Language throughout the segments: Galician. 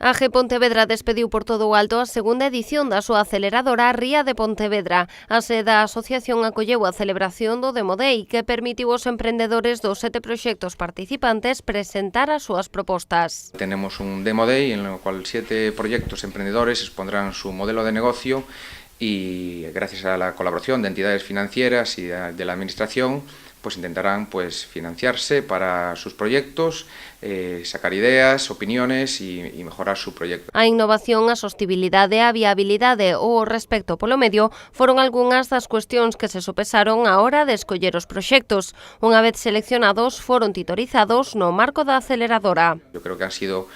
AGE Pontevedra despediu por todo o alto a segunda edición da súa aceleradora Ría de Pontevedra. A sede da asociación acolleu a celebración do Demo Day, que permitiu aos emprendedores dos 7 proxectos participantes presentar as súas propostas. Tenemos un Demo Day en el cual 7 proyectos emprendedores expondrán su modelo de negocio y gracias a la colaboración de entidades financieras y de la administración pues intentarán financiarse para sus proyectos, sacar ideas, opiniones y mejorar su proyecto. A innovación, a sostibilidade, a viabilidade ou o respecto polo medio foron algunhas das cuestións que se sopesaron á hora de escoller os proxectos. Unha vez seleccionados, foron titorizados no marco da aceleradora. Yo creo que han sido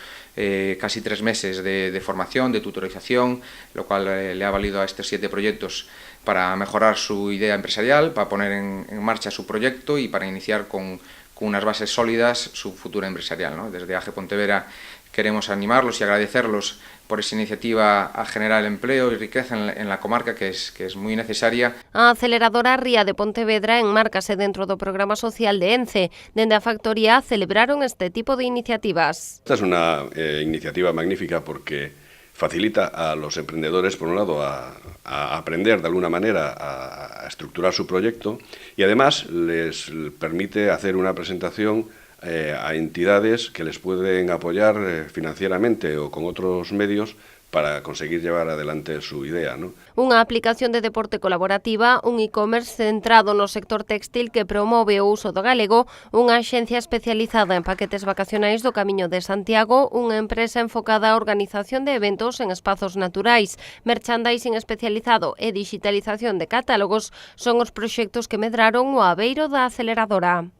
casi 3 meses de formación, de tutorización, lo cual le ha valido a estos 7 proyectos para mejorar su idea empresarial, para poner en marcha su proyecto y para iniciar con unas bases sólidas su futuro empresarial, ¿no? Desde AGE Pontevedra queremos animarlos y agradecerlos por esa iniciativa a generar empleo y riqueza en la comarca que es muy necesaria. A aceleradora Ría de Pontevedra enmárcase dentro do programa social de ENCE. Dende a factoría celebraron este tipo de iniciativas. Esta es una iniciativa magnífica porque facilita a los emprendedores, por un lado, a aprender de alguna manera a estructurar su proyecto y además les permite hacer una presentación a entidades que les pueden apoyar financieramente o con otros medios para conseguir llevar adelante su idea, ¿no? Unha aplicación de deporte colaborativa, un e-commerce centrado no sector textil que promove o uso do galego, unha axencia especializada en paquetes vacacionais do Camiño de Santiago, unha empresa enfocada á organización de eventos en espazos naturais, merchandising especializado e digitalización de catálogos son os proxectos que medraron o abeiro da aceleradora.